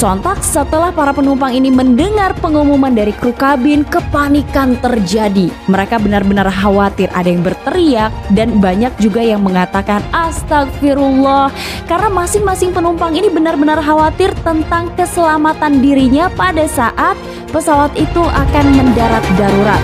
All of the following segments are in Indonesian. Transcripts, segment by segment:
Sontak setelah para penumpang ini mendengar pengumuman dari kru kabin, kepanikan terjadi. Mereka benar-benar khawatir, ada yang berteriak dan banyak juga yang mengatakan astagfirullah, karena masing-masing penumpang ini benar-benar khawatir tentang keselamatan dirinya pada saat pesawat itu akan mendarat darurat.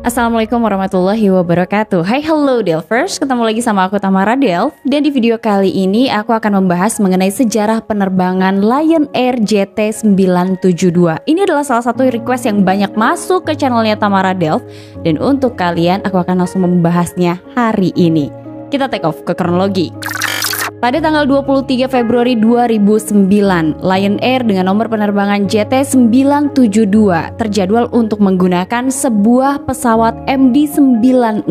Assalamualaikum warahmatullahi wabarakatuh. Hai, hello Delvers, ketemu lagi sama aku Tamara Delv. Dan di video kali ini aku akan membahas mengenai sejarah penerbangan Lion Air JT972. Ini adalah salah satu request yang banyak masuk ke channelnya Tamara Delv. Dan untuk kalian aku akan langsung membahasnya hari ini. Kita take off ke kronologi. Pada tanggal 23 Februari 2009, Lion Air dengan nomor penerbangan JT972 terjadwal untuk menggunakan sebuah pesawat MD-90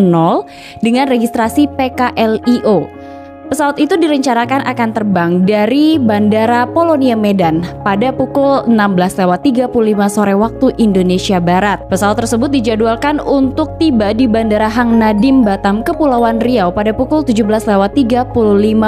dengan registrasi PKLIO. Pesawat itu direncanakan akan terbang dari Bandara Polonia Medan pada pukul 16.35 sore waktu Indonesia Barat. Pesawat tersebut dijadwalkan untuk tiba di Bandara Hang Nadiem Batam, Kepulauan Riau pada pukul 17.35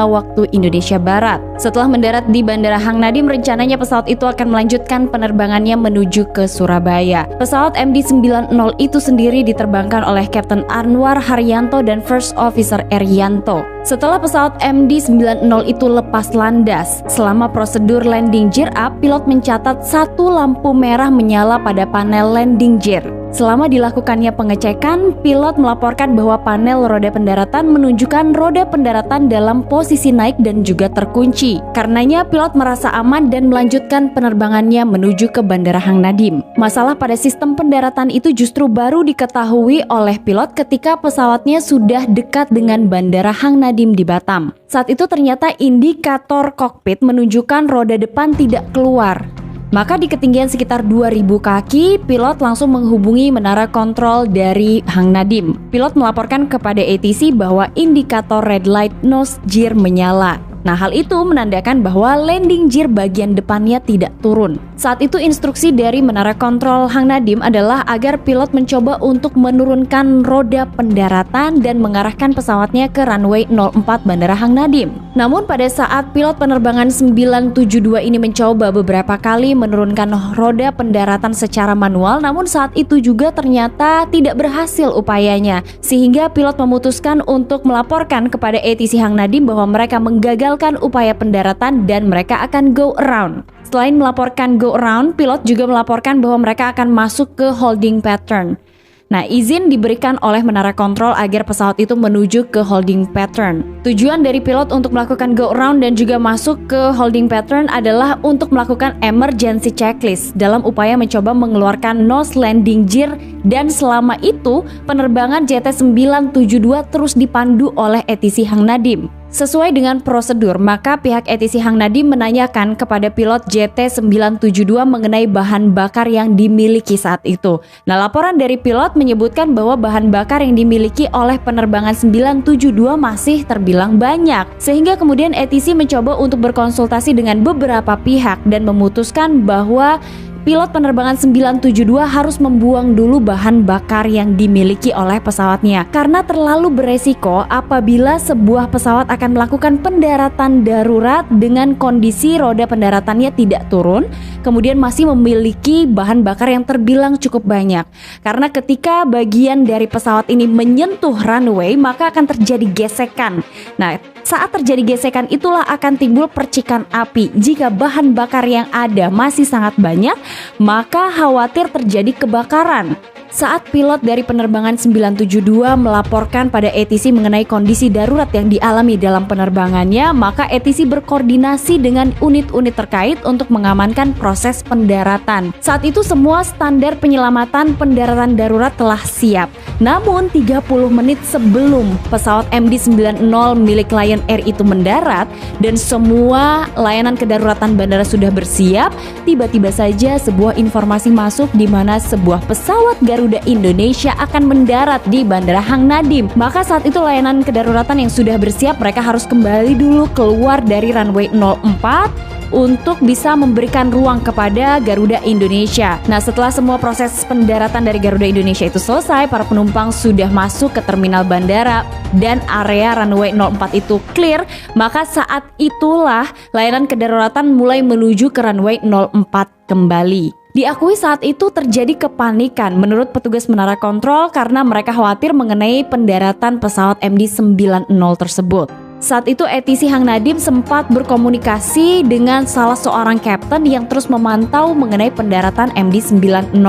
waktu Indonesia Barat. Setelah mendarat di Bandara Hang Nadiem, rencananya pesawat itu akan melanjutkan penerbangannya menuju ke Surabaya. Pesawat MD-90 itu sendiri diterbangkan oleh Kapten Anwar Haryanto dan First Officer Erianto. Setelah pesawat MD-90 itu lepas landas, selama prosedur landing gear up, pilot mencatat satu lampu merah menyala pada panel landing gear. Selama dilakukannya pengecekan, pilot melaporkan bahwa panel roda pendaratan menunjukkan roda pendaratan dalam posisi naik dan juga terkunci. Karenanya pilot merasa aman dan melanjutkan penerbangannya menuju ke Bandara Hang Nadiem. Masalah pada sistem pendaratan itu justru baru diketahui oleh pilot ketika pesawatnya sudah dekat dengan Bandara Hang Nadiem di Batam. Saat itu ternyata indikator kokpit menunjukkan roda depan tidak keluar. Maka di ketinggian sekitar 2000 kaki, pilot langsung menghubungi menara kontrol dari Hang Nadiem. Pilot melaporkan kepada ATC bahwa indikator red light nose gear menyala. Nah, hal itu menandakan bahwa landing gear bagian depannya tidak turun. Saat itu instruksi dari menara kontrol Hang Nadiem adalah agar pilot mencoba untuk menurunkan roda pendaratan dan mengarahkan pesawatnya ke runway 04 Bandara Hang Nadiem. Namun pada saat pilot penerbangan 972 ini mencoba beberapa kali menurunkan roda pendaratan secara manual, namun saat itu juga ternyata tidak berhasil upayanya, sehingga pilot memutuskan untuk melaporkan kepada ATC Hang Nadiem bahwa mereka menggagalkan upaya pendaratan dan mereka akan go around. Selain melaporkan go around, pilot juga melaporkan bahwa mereka akan masuk ke holding pattern. Nah, izin diberikan oleh menara kontrol agar pesawat itu menuju ke holding pattern. Tujuan dari pilot untuk melakukan go around dan juga masuk ke holding pattern adalah untuk melakukan emergency checklist dalam upaya mencoba mengeluarkan nose landing gear, dan selama itu penerbangan JT972 terus dipandu oleh ATC Hang Nadiem. Sesuai dengan prosedur, maka pihak ATC Hang Nadiem menanyakan kepada pilot JT972 mengenai bahan bakar yang dimiliki saat itu. Nah, laporan dari pilot menyebutkan bahwa bahan bakar yang dimiliki oleh penerbangan 972 masih terbilang banyak. Sehingga kemudian ATC mencoba untuk berkonsultasi dengan beberapa pihak dan memutuskan bahwa pilot penerbangan 972 harus membuang dulu bahan bakar yang dimiliki oleh pesawatnya karena terlalu beresiko apabila sebuah pesawat akan melakukan pendaratan darurat dengan kondisi roda pendaratannya tidak turun, kemudian masih memiliki bahan bakar yang terbilang cukup banyak. Karena ketika bagian dari pesawat ini menyentuh runway, maka akan terjadi gesekan. Nah, saat terjadi gesekan itulah akan timbul percikan api. Jika bahan bakar yang ada masih sangat banyak, maka khawatir terjadi kebakaran. Saat pilot dari penerbangan 972 melaporkan pada ATC mengenai kondisi darurat yang dialami dalam penerbangannya, maka ATC berkoordinasi dengan unit-unit terkait untuk mengamankan proses pendaratan. Saat itu semua standar penyelamatan pendaratan darurat telah siap. Namun 30 menit sebelum pesawat MD-90 milik Lion Air itu mendarat dan semua layanan kedaruratan bandara sudah bersiap, tiba-tiba saja sebuah informasi masuk di mana sebuah pesawat Garuda Indonesia akan mendarat di Bandara Hang Nadiem. Maka saat itu layanan kedaruratan yang sudah bersiap, mereka harus kembali dulu keluar dari runway 04 untuk bisa memberikan ruang kepada Garuda Indonesia. Nah, setelah semua proses pendaratan dari Garuda Indonesia itu selesai, para penumpang sudah masuk ke terminal bandara dan area runway 04 itu clear, maka saat itulah layanan kedaruratan mulai menuju ke runway 04 kembali. Diakui saat itu terjadi kepanikan menurut petugas menara kontrol karena mereka khawatir mengenai pendaratan pesawat MD-90 tersebut. Saat itu ATC Hang Nadiem sempat berkomunikasi dengan salah seorang kapten yang terus memantau mengenai pendaratan MD-90.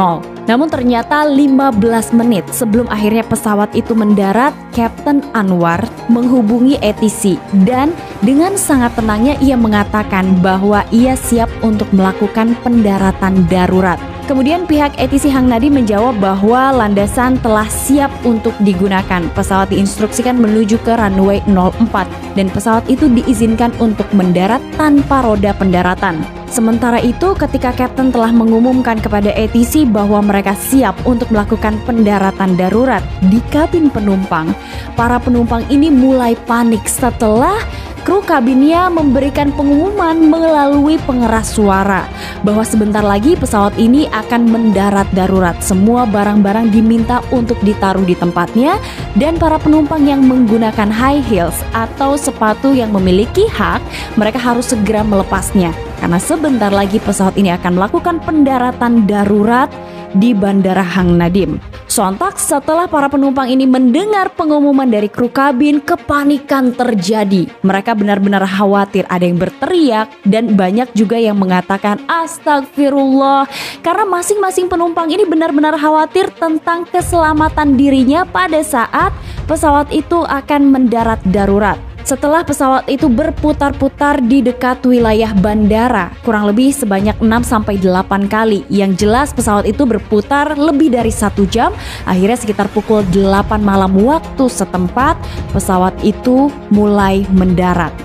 Namun ternyata 15 menit sebelum akhirnya pesawat itu mendarat, Kapten Anwar menghubungi ATC dan dengan sangat tenangnya ia mengatakan bahwa ia siap untuk melakukan pendaratan darurat. Kemudian pihak ATC Hang Nadiem menjawab bahwa landasan telah siap untuk digunakan. Pesawat diinstruksikan menuju ke runway 04 dan pesawat itu diizinkan untuk mendarat tanpa roda pendaratan. Sementara itu, ketika Kapten telah mengumumkan kepada ATC bahwa mereka siap untuk melakukan pendaratan darurat di kabin penumpang, para penumpang ini mulai panik setelah kru kabinnya memberikan pengumuman melalui pengeras suara bahwa sebentar lagi pesawat ini akan mendarat darurat. Semua barang-barang diminta untuk ditaruh di tempatnya dan para penumpang yang menggunakan high heels atau sepatu yang memiliki hak, mereka harus segera melepasnya karena sebentar lagi pesawat ini akan melakukan pendaratan darurat di Bandara Hang Nadiem. Sontak setelah para penumpang ini mendengar pengumuman dari kru kabin, kepanikan terjadi. Mereka benar-benar khawatir, ada yang berteriak dan banyak juga yang mengatakan astagfirullah, karena masing-masing penumpang ini benar-benar khawatir tentang keselamatan dirinya pada saat pesawat itu akan mendarat darurat. Setelah pesawat itu berputar-putar di dekat wilayah bandara kurang lebih sebanyak 6-8 kali. Yang jelas pesawat itu berputar lebih dari 1 jam. Akhirnya sekitar pukul 8 malam waktu setempat pesawat itu mulai mendarat.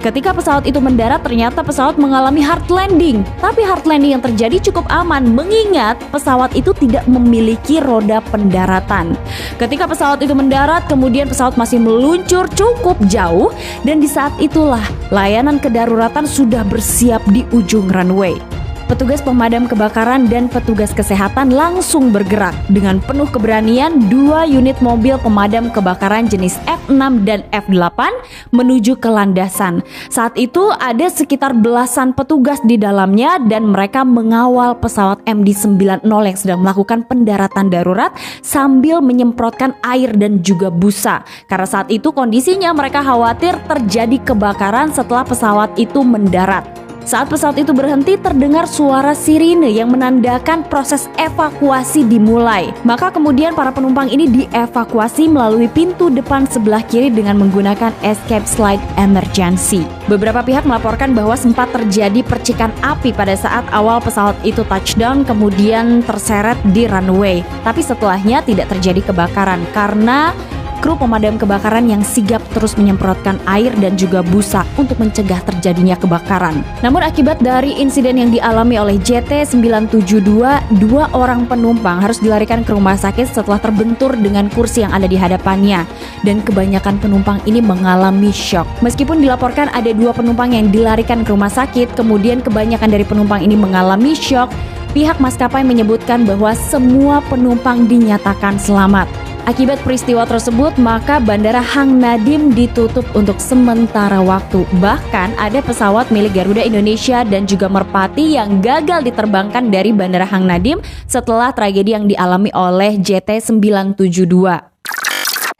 Ketika pesawat itu mendarat, ternyata pesawat mengalami hard landing. Tapi hard landing yang terjadi cukup aman mengingat pesawat itu tidak memiliki roda pendaratan. Ketika pesawat itu mendarat, kemudian pesawat masih meluncur cukup jauh dan di saat itulah layanan kedaruratan sudah bersiap di ujung runway. Petugas pemadam kebakaran dan petugas kesehatan langsung bergerak. Dengan penuh keberanian, 2 unit mobil pemadam kebakaran jenis F6 dan F8 menuju ke landasan. Saat itu ada sekitar belasan petugas di dalamnya dan mereka mengawal pesawat MD-90 yang sedang melakukan pendaratan darurat sambil menyemprotkan air dan juga busa. Karena saat itu kondisinya mereka khawatir terjadi kebakaran setelah pesawat itu mendarat. Saat pesawat itu berhenti, terdengar suara sirine yang menandakan proses evakuasi dimulai. Maka kemudian para penumpang ini dievakuasi melalui pintu depan sebelah kiri dengan menggunakan escape slide emergency. Beberapa pihak melaporkan bahwa sempat terjadi percikan api pada saat awal pesawat itu touchdown kemudian terseret di runway. Tapi setelahnya tidak terjadi kebakaran karena kru pemadam kebakaran yang sigap terus menyemprotkan air dan juga busa untuk mencegah terjadinya kebakaran. Namun akibat dari insiden yang dialami oleh JT972, 2 orang penumpang harus dilarikan ke rumah sakit setelah terbentur dengan kursi yang ada di hadapannya. Dan kebanyakan penumpang ini mengalami shock. Meskipun dilaporkan ada 2 penumpang yang dilarikan ke rumah sakit, kemudian kebanyakan dari penumpang ini mengalami shock, pihak maskapai menyebutkan bahwa semua penumpang dinyatakan selamat. Akibat peristiwa tersebut, maka Bandara Hang Nadiem ditutup untuk sementara waktu. Bahkan ada pesawat milik Garuda Indonesia dan juga Merpati yang gagal diterbangkan dari Bandara Hang Nadiem setelah tragedi yang dialami oleh JT972.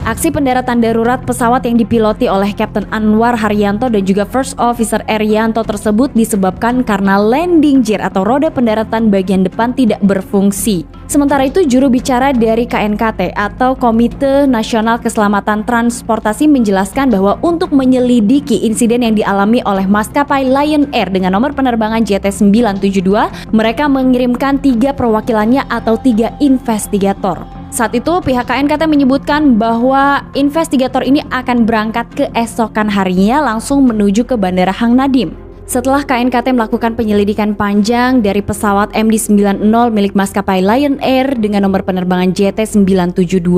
Aksi pendaratan darurat pesawat yang dipiloti oleh Kapten Anwar Haryanto dan juga First Officer Erianto tersebut disebabkan karena landing gear atau roda pendaratan bagian depan tidak berfungsi. Sementara itu, juru bicara dari KNKT atau Komite Nasional Keselamatan Transportasi menjelaskan bahwa untuk menyelidiki insiden yang dialami oleh maskapai Lion Air dengan nomor penerbangan JT972, mereka mengirimkan 3 perwakilannya atau 3 investigator. Saat itu pihak KNKT menyebutkan bahwa investigator ini akan berangkat keesokan harinya langsung menuju ke Bandara Hang Nadiem. Setelah KNKT melakukan penyelidikan panjang dari pesawat MD-90 milik maskapai Lion Air dengan nomor penerbangan JT972,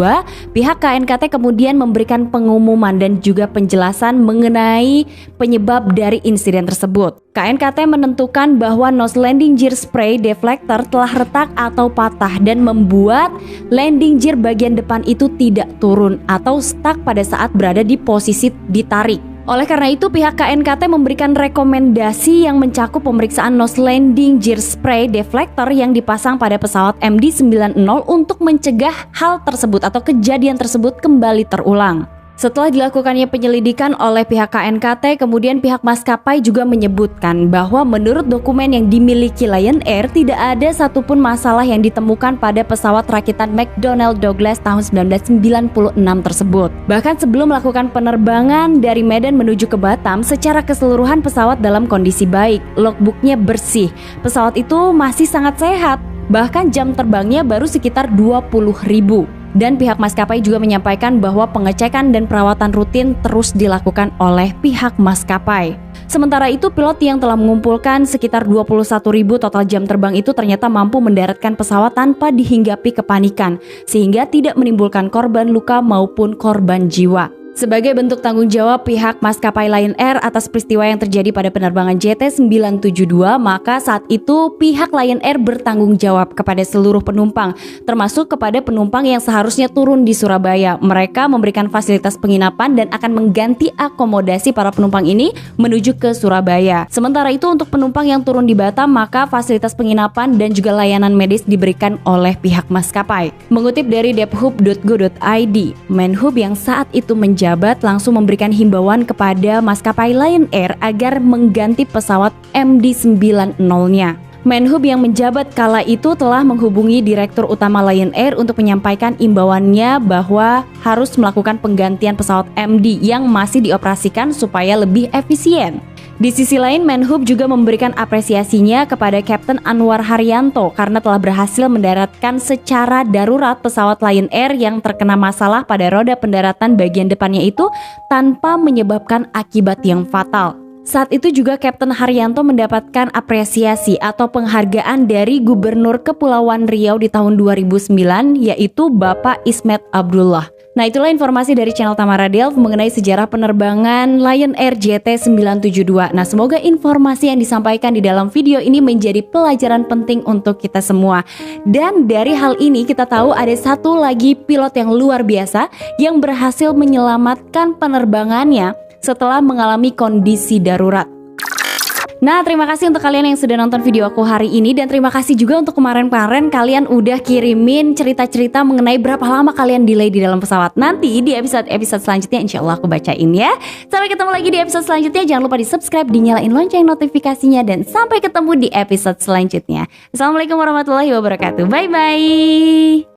pihak KNKT kemudian memberikan pengumuman dan juga penjelasan mengenai penyebab dari insiden tersebut. KNKT menentukan bahwa nose landing gear spray deflector telah retak atau patah dan membuat landing gear bagian depan itu tidak turun atau stuck pada saat berada di posisi ditarik. Oleh karena itu, pihak KNKT memberikan rekomendasi yang mencakup pemeriksaan nose landing gear spray deflector yang dipasang pada pesawat MD-90 untuk mencegah hal tersebut atau kejadian tersebut kembali terulang. Setelah dilakukannya penyelidikan oleh pihak KNKT, kemudian pihak maskapai juga menyebutkan bahwa menurut dokumen yang dimiliki Lion Air tidak ada satupun masalah yang ditemukan pada pesawat rakitan McDonnell Douglas tahun 1996 tersebut. Bahkan sebelum melakukan penerbangan dari Medan menuju ke Batam, secara keseluruhan pesawat dalam kondisi baik, logbooknya bersih, pesawat itu masih sangat sehat, bahkan jam terbangnya baru sekitar 20.000. Dan pihak maskapai juga menyampaikan bahwa pengecekan dan perawatan rutin terus dilakukan oleh pihak maskapai. Sementara itu, pilot yang telah mengumpulkan sekitar 21.000 total jam terbang itu ternyata mampu mendaratkan pesawat tanpa dihinggapi kepanikan, sehingga tidak menimbulkan korban luka maupun korban jiwa. Sebagai bentuk tanggung jawab pihak maskapai Lion Air atas peristiwa yang terjadi pada penerbangan JT972, maka saat itu pihak Lion Air bertanggung jawab kepada seluruh penumpang, termasuk kepada penumpang yang seharusnya turun di Surabaya. Mereka memberikan fasilitas penginapan dan akan mengganti akomodasi para penumpang ini menuju ke Surabaya. Sementara itu untuk penumpang yang turun di Batam, maka fasilitas penginapan dan juga layanan medis diberikan oleh pihak maskapai. Mengutip dari debhub.go.id, Menhub yang saat itu menjabat langsung memberikan himbauan kepada maskapai Lion Air agar mengganti pesawat MD-90-nya. Menhub yang menjabat kala itu telah menghubungi Direktur Utama Lion Air untuk menyampaikan imbauannya bahwa harus melakukan penggantian pesawat MD yang masih dioperasikan supaya lebih efisien. Di sisi lain, Menhub juga memberikan apresiasinya kepada Kapten Anwar Haryanto karena telah berhasil mendaratkan secara darurat pesawat Lion Air yang terkena masalah pada roda pendaratan bagian depannya itu tanpa menyebabkan akibat yang fatal. Saat itu juga Kapten Haryanto mendapatkan apresiasi atau penghargaan dari Gubernur Kepulauan Riau di tahun 2009, yaitu Bapak Ismet Abdullah. Nah, itulah informasi dari channel Tamara Delf mengenai sejarah penerbangan Lion Air JT972. Nah, semoga informasi yang disampaikan di dalam video ini menjadi pelajaran penting untuk kita semua. Dan dari hal ini kita tahu ada satu lagi pilot yang luar biasa yang berhasil menyelamatkan penerbangannya setelah mengalami kondisi darurat. Nah, terima kasih untuk kalian yang sudah nonton video aku hari ini. Dan terima kasih juga untuk kemarin-kemarin kalian udah kirimin cerita-cerita mengenai berapa lama kalian delay di dalam pesawat. Nanti di episode selanjutnya insya Allah aku bacain ya. Sampai ketemu lagi di episode selanjutnya. Jangan lupa di subscribe, dinyalain lonceng notifikasinya. Dan sampai ketemu di episode selanjutnya. Assalamualaikum warahmatullahi wabarakatuh. Bye-bye.